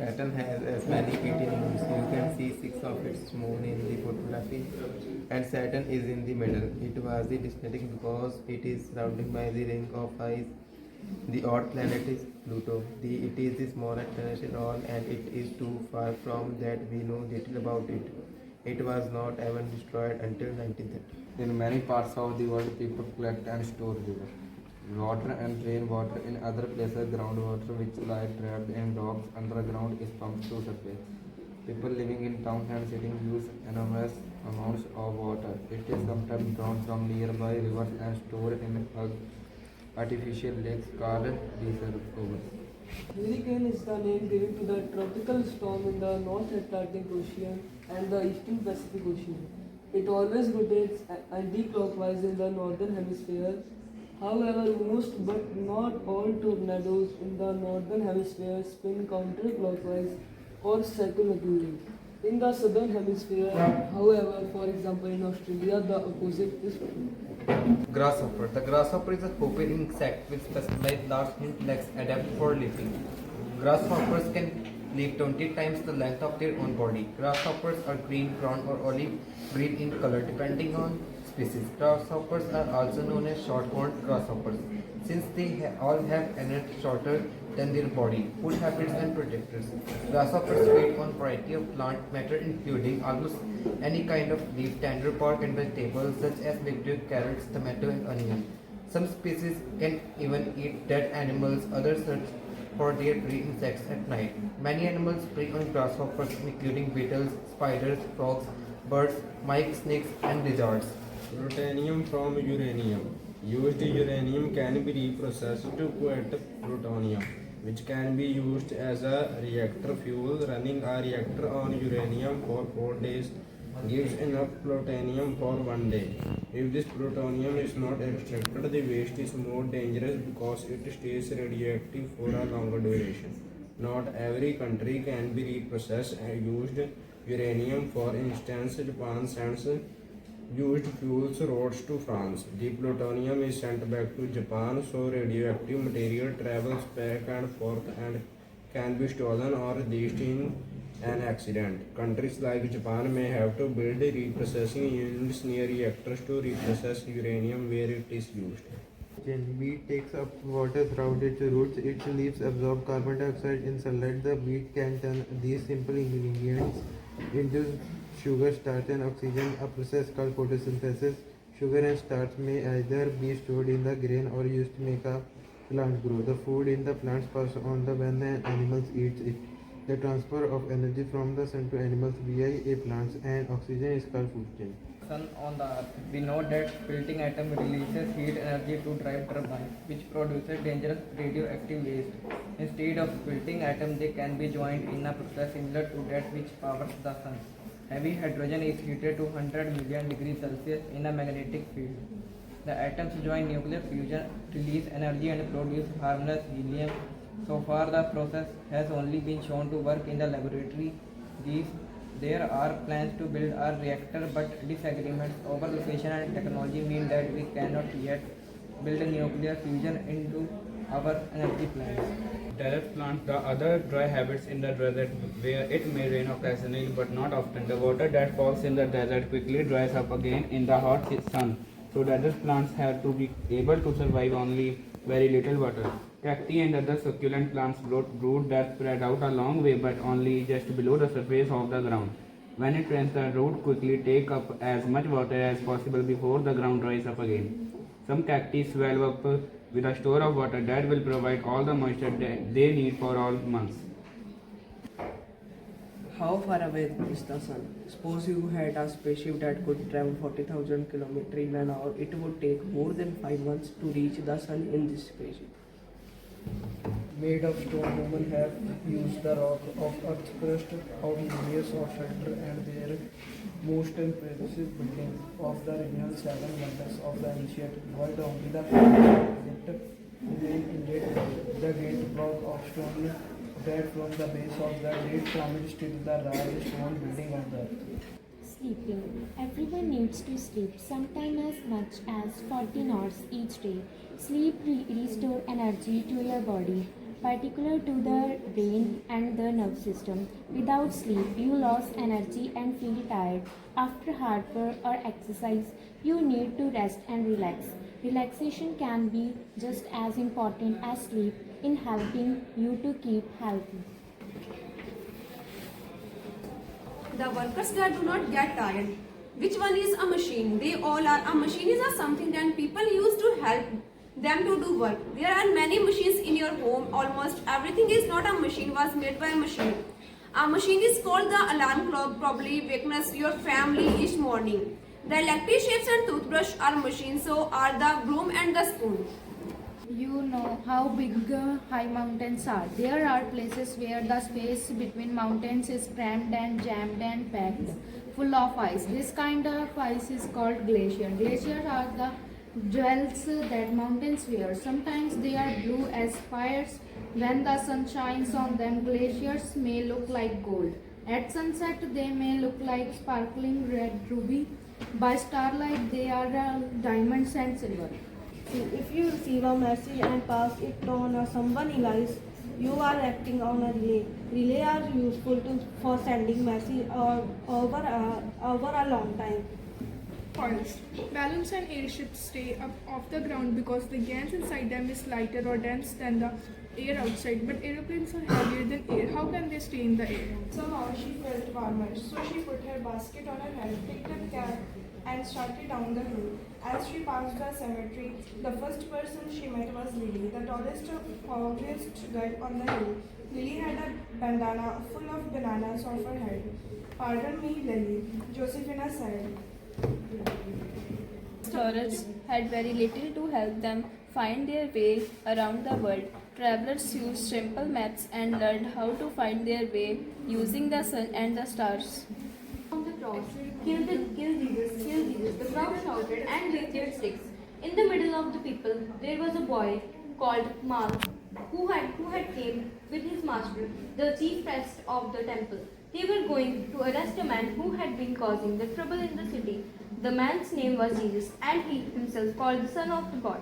Saturn has as many 18 moons. You can see 6 of its moon in the photography, and Saturn is in the middle. It was the designating because it is surrounded by the ring of ice. The odd planet is Pluto. It is the smallest planet in all, and it is too far from that we know little about it. It was not even destroyed until 1930. In many parts of the world, people collect and store water and rainwater. In other places, groundwater, which lie trapped in rocks underground, is pumped to surface. People living in towns and cities use enormous amounts of water. It is sometimes drawn from nearby rivers and stored in artificial lakes called reservoirs. Hurricane is the name given to the tropical storm in the North Atlantic Ocean and the Eastern Pacific Ocean. It always rotates anti-clockwise in the northern hemisphere. However, most but not all tornadoes in the northern hemisphere spin counterclockwise or circumventing. In the southern hemisphere, however, for example in Australia, the opposite is true. Grasshopper. The grasshopper is a hopping insect with specialized large hind legs adapted for leaping. Grasshoppers can leap 20 times the length of their own body. Grasshoppers are green, brown, or olive green in color depending on species. Grasshoppers are also known as short-horned grasshoppers since they all have antennae shorter than their body. Food habits and predators. Grasshoppers feed on variety of plant matter including almost any kind of leaf, tender bark and vegetables such as beetroot, carrots, tomato and onion. Some species can even eat dead animals, others search for their prey insects at night. Many animals prey on grasshoppers including beetles, spiders, frogs, birds, mice, snakes and lizards. Plutonium from uranium. Used uranium can be reprocessed to create plutonium, which can be used as a reactor fuel. Running a reactor on uranium for 4 days gives enough plutonium for 1 day. If this plutonium is not extracted, the waste is more dangerous because it stays radioactive for a longer duration. Not every country can be reprocessed and used uranium. For instance, Japan sends used fuels roads to France. The plutonium is sent back to Japan, so radioactive material travels back and forth and can be stolen or released in an accident. Countries like Japan may have to build reprocessing units near reactors to reprocess uranium where it is used. Wheat takes up water throughout its roots. Its leaves absorb carbon dioxide in sunlight. The wheat can turn these simple ingredients into sugar, starch and oxygen, a process called photosynthesis. Sugar and starch may either be stored in the grain or used to make a plant grow. The food in the plants pass on when the animals eat it. The transfer of energy from the sun to animals via a plants and oxygen is called food chain. Sun on the earth. We know that spilting atom releases heat energy to drive turbines, which produces dangerous radioactive waste. Instead of spilting atom, they can be joined in a process similar to that which powers the sun. Heavy hydrogen is heated to 100 million degrees Celsius in a magnetic field. The atoms join nuclear fusion, release energy and produce harmless helium. So far the process has only been shown to work in the laboratory. There are plans to build a reactor, but disagreements over location and technology mean that we cannot yet build a nuclear fusion into our energy plants. Desert plants, the other dry habits in the desert where it may rain occasionally but not often. The water that falls in the desert quickly dries up again in the hot sun. So desert plants have to be able to survive only very little water. Cacti and other succulent plants root that spread out a long way but only just below the surface of the ground. When it rains, the root quickly take up as much water as possible before the ground dries up again. Some cacti swell up with a store of water that will provide all the moisture they need for all months. How far away is the sun? Suppose you had a spaceship that could travel 40,000 km in an hour. It would take more than 5 months to reach the sun in this spaceship. Made of stone, women have used the rock of Earth's crust of years of shelter and their most impressive building of the real 7 wonders of the ancient world. Only the Egypt remain intact. The great block of stone that from the base of the Great Pyramid still the largest stone building on the earth. Sleeping. Everyone needs to sleep, sometimes as much as 14 hours each day. Sleep restore energy to your body. particular to the brain and the nervous system. Without sleep, you lose energy and feel tired. After hard work or exercise, you need to rest and relax. Relaxation can be just as important as sleep in helping you to keep healthy. The workers that do not get tired. Which one is a machine? They all are. A machine is a something that people use to help them to do work. There are many machines in your home. Almost everything is not a machine was made by a machine. A machine is called the alarm clock, probably wakens your family each morning. The electric shapes and toothbrush are machines, so are the broom and the spoon. You know how big high mountains are. There are places where the space between mountains is crammed and jammed and packed, full of ice. This kind of ice is called glacier. Glaciers are the jewels that mountains wear. Sometimes they are blue as fires. When the sun shines on them, glaciers may look like gold. At sunset, they may look like sparkling red ruby. By starlight, they are diamonds and silver. If you receive a message and pass it on or someone else, you are acting on a relay. Relay are useful for sending message over a long time. Foils. Balloons and airships stay up off the ground because the gas inside them is lighter or dense than the air outside, but aeroplanes are heavier than air. How can they stay in the air? Somehow she felt warmer, so she put her basket on her head, picked up cap, and started down the hill. As she passed the cemetery, the first person she met was Lily, the tallest, foggiest girl on the hill. Lily had a bandana full of bananas on her head. "Pardon me, Lily," Josephina said. Explorers had very little to help them find their way around the world. Travelers used simple maps and learned how to find their way using the sun and the stars. On the cross, kill Jesus, kill Jesus, the crowd shouted and with their sticks. In the middle of the people, there was a boy called Mark who had came with his master, the chief priest of the temple. They were going to arrest a man who had been causing the trouble in the city. The man's name was Jesus, and he himself called the Son of God.